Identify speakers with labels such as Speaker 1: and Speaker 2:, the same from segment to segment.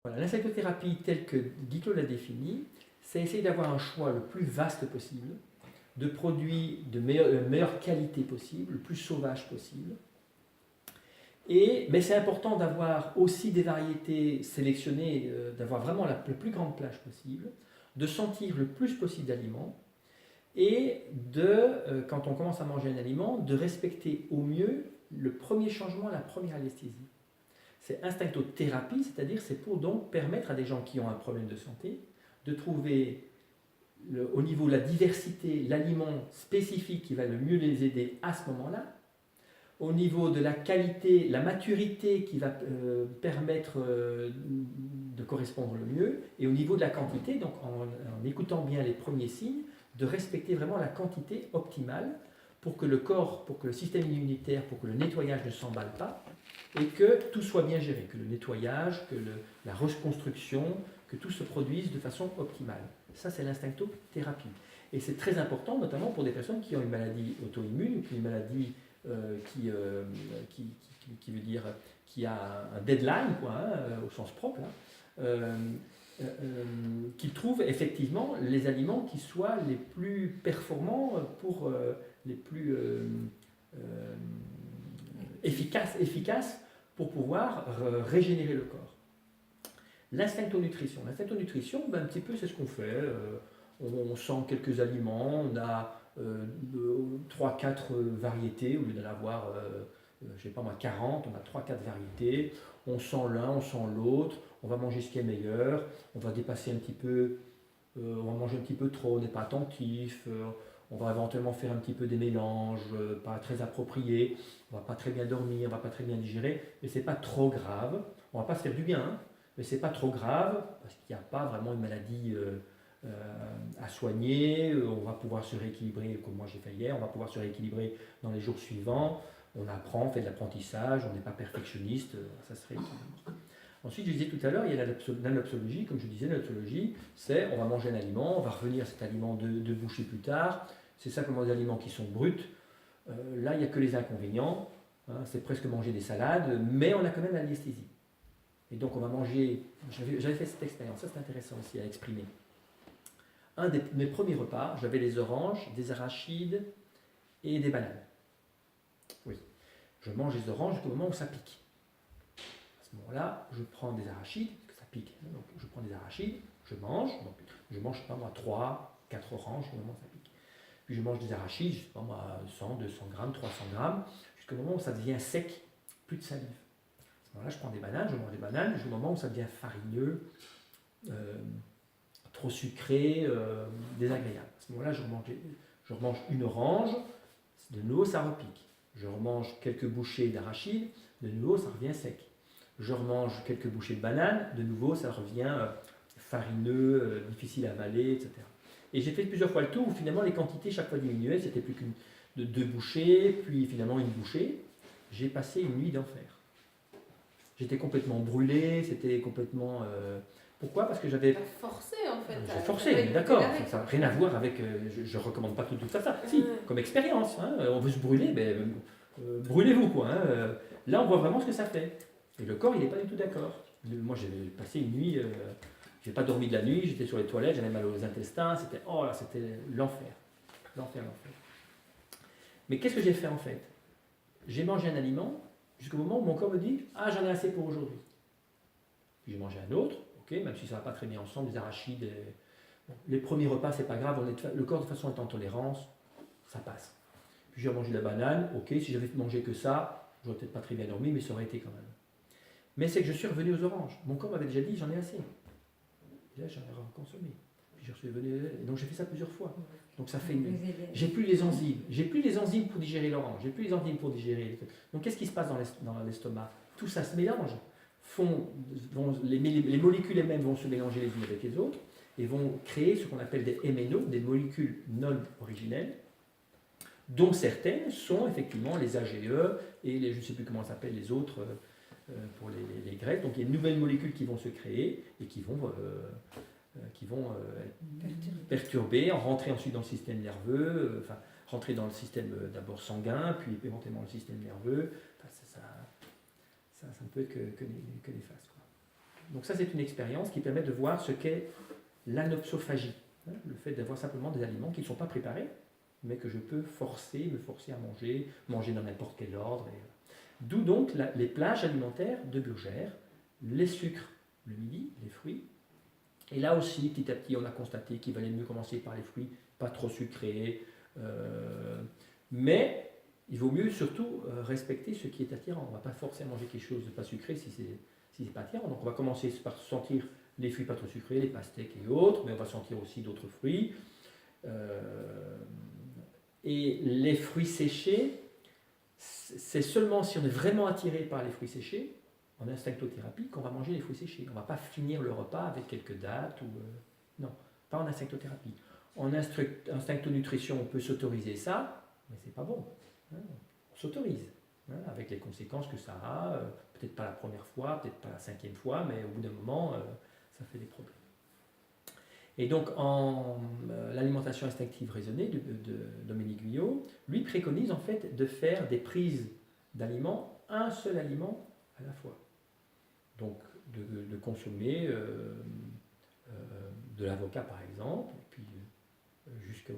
Speaker 1: Voilà, l'insectothérapie telle que Guy Clos l'a définie, c'est essayer d'avoir un choix le plus vaste possible, de produits de meilleure qualité possible, le plus sauvage possible. Mais c'est important d'avoir aussi des variétés sélectionnées, d'avoir vraiment la plus grande plage possible, de sentir le plus possible d'aliments et quand on commence à manger un aliment, de respecter au mieux le premier changement, la première anesthésie. C'est instinctothérapie, c'est-à-dire c'est pour donc permettre à des gens qui ont un problème de santé de trouver au niveau de la diversité l'aliment spécifique qui va le mieux les aider à ce moment-là, au niveau de la qualité, la maturité qui va permettre de correspondre le mieux, et au niveau de la quantité, donc en écoutant bien les premiers signes, de respecter vraiment la quantité optimale pour que le corps, pour que le système immunitaire, pour que le nettoyage ne s'emballe pas, et que tout soit bien géré, que le nettoyage, que la reconstruction, que tout se produise de façon optimale. Ça, c'est l'instinctothérapie. Et c'est très important, notamment pour des personnes qui ont une maladie auto-immune, ou une maladie qui veut dire qui a un deadline, quoi, au sens propre, hein, qui trouvent effectivement les aliments qui soient les plus performants pour les plus efficaces pour pouvoir régénérer le corps. L'instinctonutrition. L'instinctonutrition, ben, un petit peu, c'est ce qu'on fait. On sent quelques aliments, on a 3-4 variétés, au lieu d'en avoir, je ne sais pas moi, 40, on a 3-4 variétés. On sent l'un, on sent l'autre, on va manger ce qui est meilleur, on va dépasser un petit peu, on va manger un petit peu trop, on n'est pas attentif, on va éventuellement faire un petit peu des mélanges, pas très appropriés, on va pas très bien dormir, on va pas très bien digérer, mais c'est pas trop grave. On va pas se faire du bien, hein, mais c'est pas trop grave parce qu'il n'y a pas vraiment une maladie à soigner. On va pouvoir se rééquilibrer, comme moi j'ai fait hier, on va pouvoir se rééquilibrer dans les jours suivants. On apprend, on fait de l'apprentissage, on n'est pas perfectionniste, ça se rééquilibre. Ensuite, je disais tout à l'heure, il y a l'anopsologie. Comme je disais, l'anopsologie, c'est on va manger un aliment, on va revenir à cet aliment de bouchées plus tard. C'est simplement des aliments qui sont bruts. Là, il n'y a que les inconvénients. Hein, c'est presque manger des salades, mais on a quand même l'anesthésie. Et donc, on va manger. J'avais fait cette expérience, ça c'est intéressant aussi à exprimer. Un de mes premiers repas, j'avais des oranges, des arachides et des bananes. Oui. Je mange les oranges jusqu'au moment où ça pique. À ce moment-là, je prends des arachides, parce que ça pique, hein, donc je prends des arachides, je mange, donc je mange, je sais pas moi, 3-4 oranges au moment où ça pique. Puis je mange des arachides, je sais pas moi, 100, 200 grammes, 300 grammes, jusqu'au moment où ça devient sec, plus de salive. À ce moment-là, je prends des bananes, je mange des bananes, jusqu'au moment où ça devient farineux, trop sucré, désagréable. À ce moment-là, je remange une orange, de nouveau ça repique. Je remange quelques bouchées d'arachide, de nouveau ça revient sec. Je remange quelques bouchées de banane, de nouveau ça revient farineux, difficile à avaler, etc. Et j'ai fait plusieurs fois le tour où finalement les quantités chaque fois diminuaient, c'était plus qu'une de 2 bouchées, puis finalement une bouchée. J'ai passé une nuit d'enfer. J'étais complètement brûlé, c'était complètement... pourquoi? Parce que j'avais...
Speaker 2: Forcé en fait.
Speaker 1: J'ai forcé, d'accord, ça n'a rien à voir avec... je ne recommande pas tout ça. Si, comme expérience, hein, on veut se brûler, ben, brûlez-vous quoi. Hein, là on voit vraiment ce que ça fait. Et le corps il n'est pas du tout d'accord. Moi j'ai passé une nuit, j'ai pas dormi de la nuit, j'étais sur les toilettes, j'avais mal aux intestins, c'était l'enfer. L'enfer. Mais qu'est-ce que j'ai fait en fait? J'ai mangé un aliment jusqu'au moment où mon corps me dit ah j'en ai assez pour aujourd'hui. Puis j'ai mangé un autre, ok, même si ça ne va pas très bien ensemble, des arachides. Bon, les premiers repas c'est pas grave, le corps de toute façon est en tolérance, ça passe. Puis j'ai mangé la banane, ok, si j'avais mangé que ça, j'aurais peut-être pas très bien dormi, mais ça aurait été quand même. Mais c'est que je suis revenu aux oranges. Mon corps m'avait déjà dit j'en ai assez. Et là j'en ai reconsommé. Puis je suis revenu, et donc j'ai fait ça plusieurs fois. Donc ça fait j'ai plus les enzymes pour digérer l'orange, j'ai plus les enzymes pour digérer. Donc qu'est-ce qui se passe dans l'estomac? Tout ça se mélange. Les molécules elles-mêmes vont se mélanger les unes avec les autres et vont créer ce qu'on appelle des MNO, des molécules non originelles, dont certaines sont effectivement les AGE et je ne sais plus comment ça s'appelle les autres pour les graisses. Donc il y a de nouvelles molécules qui vont se créer et qui vont perturber, rentrer ensuite dans le système nerveux, rentrer dans le système d'abord sanguin, puis éventuellement le système nerveux. Ça ne peut être que néfaste. Donc ça, c'est une expérience qui permet de voir ce qu'est l'anopsophagie, hein, le fait d'avoir simplement des aliments qui ne sont pas préparés, mais que je peux me forcer à manger dans n'importe quel ordre. D'où donc les plages alimentaires de Burgère, les sucres le midi, les fruits. Et là aussi, petit à petit, on a constaté qu'il valait mieux commencer par les fruits, pas trop sucrés, mais il vaut mieux surtout respecter ce qui est attirant. On ne va pas forcément manger quelque chose de pas sucré si c'est pas attirant. Donc on va commencer par sentir les fruits pas trop sucrés, les pastèques et autres, mais on va sentir aussi d'autres fruits. Et les fruits séchés, c'est seulement si on est vraiment attiré par les fruits séchés, en instinctothérapie, qu'on va manger les fruits séchés. On ne va pas finir le repas avec quelques dattes. Non, pas en instinctothérapie. En instinctonutrition, on peut s'autoriser ça, mais c'est pas bon. Hein. On s'autorise, hein, avec les conséquences que ça a. Peut-être pas la première fois, peut-être pas la 5e fois, mais au bout d'un moment, ça fait des problèmes. Et donc, en l'alimentation instinctive raisonnée de Dominique Guyot, lui préconise en fait de faire des prises d'aliments, un seul aliment à la fois. Donc, de consommer de l'avocat par exemple, et puis jusqu'au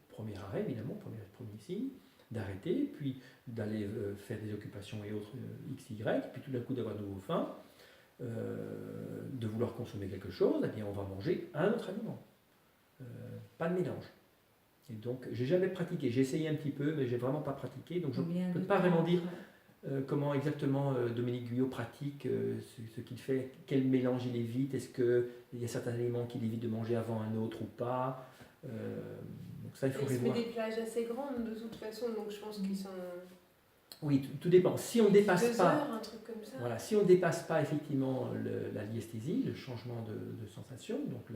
Speaker 1: premier arrêt, évidemment, premier signe, d'arrêter, puis d'aller faire des occupations et autres XY, puis tout d'un coup d'avoir de nouveau faim, de vouloir consommer quelque chose, eh bien on va manger un autre aliment. Pas de mélange. Et donc, j'ai jamais pratiqué. J'ai essayé un petit peu, mais j'ai vraiment pas pratiqué. Donc, je ne peux pas vraiment dire comment exactement Dominique Guyot pratique ce qu'il fait, quel mélange il évite, est-ce qu'il y a certains aliments qu'il évite de manger avant un autre ou pas. Donc ça, il faudrait voir.
Speaker 2: Il se met des plages assez grandes de toute façon, donc je pense qu'ils sont...
Speaker 1: Oui, tout dépend. Si on ne dépasse pas,
Speaker 2: heures, un truc comme ça.
Speaker 1: Voilà, si on dépasse pas effectivement la liesthésie, le changement de sensation, donc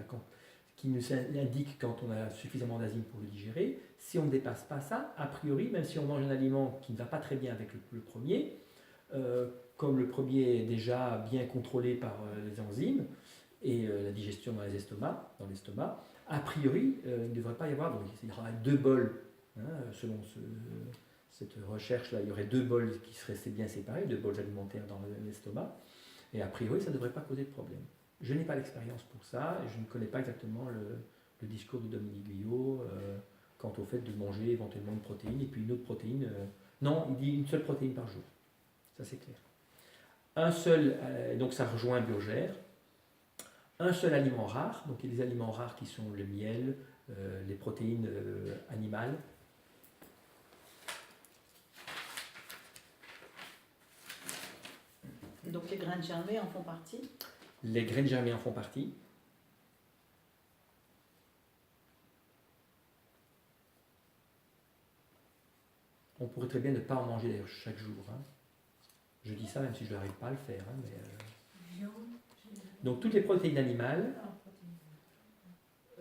Speaker 1: qui nous indique quand on a suffisamment d'enzymes pour le digérer, si on ne dépasse pas ça, a priori, même si on mange un aliment qui ne va pas très bien avec le premier, comme le premier est déjà bien contrôlé par les enzymes et la digestion dans l'estomac, a priori, il ne devrait pas y avoir, donc il y aura 2 bols, hein, selon cette recherche-là, il y aurait 2 bols qui seraient bien séparés, 2 bols alimentaires dans l'estomac, et a priori, ça ne devrait pas causer de problème. Je n'ai pas l'expérience pour ça, et je ne connais pas exactement le discours de Dominique Guyot quant au fait de manger éventuellement une protéine, et puis une autre protéine. Non, il dit une seule protéine par jour. Ça, c'est clair. Un seul, donc ça rejoint Burgère, un seul aliment rare, donc il y a des aliments rares qui sont le miel, les protéines animales.
Speaker 3: Donc les graines germées en font partie?
Speaker 1: Les graines germées en font partie. On pourrait très bien ne pas en manger chaque jour. Hein. Je dis ça même si je n'arrive pas à le faire. Hein, mais, Donc toutes les protéines animales,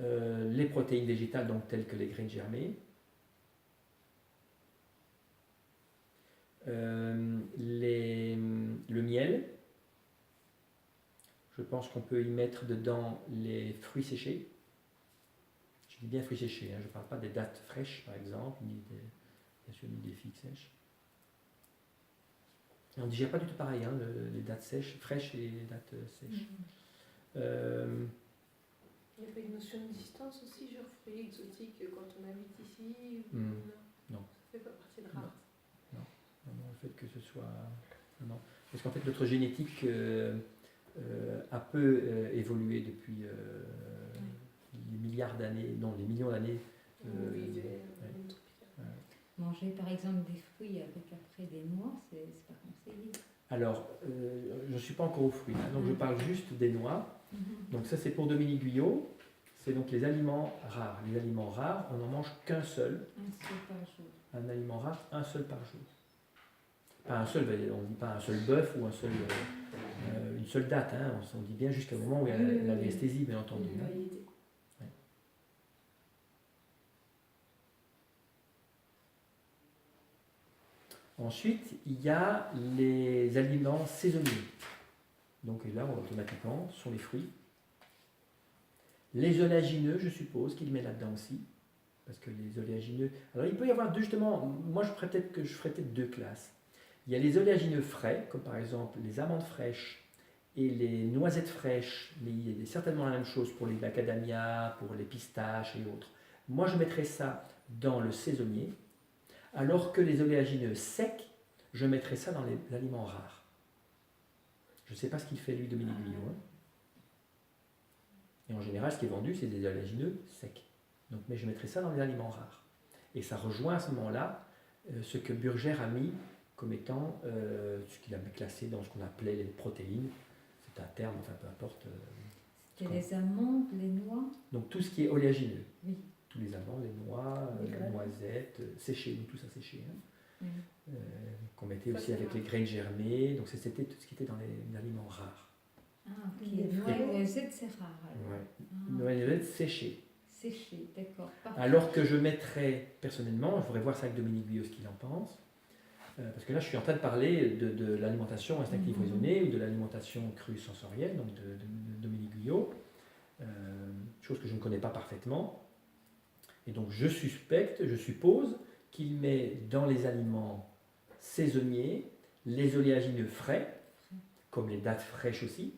Speaker 1: les protéines végétales donc telles que les graines germées, le miel, je pense qu'on peut y mettre dedans les fruits séchés. Je dis bien fruits séchés, hein, je ne parle pas des dattes fraîches par exemple, bien sûr ni des figues sèches. Et on ne digère pas du tout pareil, hein, les dattes fraîches et les dattes sèches.
Speaker 2: Il n'y a pas une notion de distance aussi, genre fruits exotiques quand on habite ici
Speaker 1: Non.
Speaker 2: Ça fait pas partie de rare.
Speaker 1: Non, le fait que ce soit... Non. Parce qu'en fait, notre génétique a peu évolué depuis les milliards d'années, non, les millions d'années.
Speaker 4: Manger par exemple des fruits avec après des noix, c'est pas conseillé.
Speaker 1: Alors, je ne suis pas encore aux fruits, hein, donc je parle juste des noix. Donc ça c'est pour Dominique Guyot, c'est donc les aliments rares. Les aliments rares, on n'en mange qu'un seul.
Speaker 4: Un seul par jour.
Speaker 1: Un aliment rare, un seul par jour. Pas un seul, on ne dit pas un seul bœuf ou une seule date, hein, on dit bien jusqu'au moment où il y a la anesthésie, bien entendu. Hein. Ouais. Ensuite, il y a les aliments saisonniers. Donc là, automatiquement, ce sont les fruits. Les oléagineux, je suppose qu'il met là-dedans aussi. Parce que les oléagineux... Alors, il peut y avoir justement... Moi, je ferais peut-être 2 classes. Il y a les oléagineux frais, comme par exemple les amandes fraîches et les noisettes fraîches, mais il y a certainement la même chose pour les macadamias, pour les pistaches et autres. Moi, je mettrais ça dans le saisonnier, alors que les oléagineux secs, je mettrais ça dans les aliments rares. Je ne sais pas ce qu'il fait lui, Dominique Guyot. Hein. Et en général, ce qui est vendu, c'est des oléagineux secs. Donc, mais je mettrais ça dans les aliments rares. Et ça rejoint à ce moment-là ce que Burger a mis comme étant ce qu'il a classé dans ce qu'on appelait les protéines. C'est un terme, enfin peu importe.
Speaker 4: C'était les amandes, les noix.
Speaker 1: Donc tout ce qui est oléagineux.
Speaker 4: Oui.
Speaker 1: Tous les amandes, les noix, les noisettes, séchées, nous tout ça séché. Hein.
Speaker 4: Oui.
Speaker 1: Qu'on mettait
Speaker 2: Ça,
Speaker 1: aussi
Speaker 2: c'est
Speaker 1: avec
Speaker 2: rare.
Speaker 1: les graines germées. Donc c'était tout ce qui était dans les aliments rares.
Speaker 4: Ah, ok.
Speaker 3: Les
Speaker 4: Noix
Speaker 3: fruits.
Speaker 4: et noisettes, c'est rare. Alors.
Speaker 1: Ouais.
Speaker 4: Ah,
Speaker 1: Noisettes séchées.
Speaker 4: séché, d'accord. Parfait.
Speaker 1: Alors que je mettrais, personnellement, je voudrais voir ça avec Dominique Guyot, ce qu'il en pense, parce que là je suis en train de parler de l'alimentation instinctive raisonnée ou de l'alimentation crue sensorielle, donc de Dominique Guyot, chose que je ne connais pas parfaitement. Et donc je suppose qu'il met dans les aliments saisonniers les oléagineux frais, comme les dattes fraîches aussi,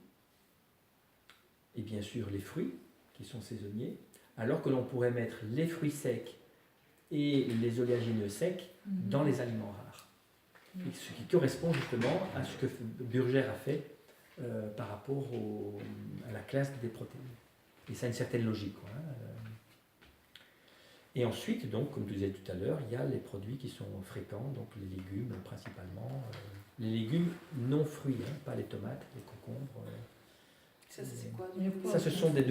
Speaker 1: et bien sûr les fruits qui sont saisonniers, alors que l'on pourrait mettre les fruits secs et les oléagineux secs dans les aliments rares. Et ce qui correspond justement à ce que Burger a fait par rapport à la classe des protéines. Et ça a une certaine logique. Quoi, hein. Et ensuite, donc, comme je disais tout à l'heure, il y a les produits qui sont fréquents, donc les légumes principalement. Les légumes non fruits, hein, pas les tomates, les concombres.
Speaker 2: Ça, c'est quoi
Speaker 4: Le
Speaker 2: du coup?
Speaker 1: Ça, ce sont des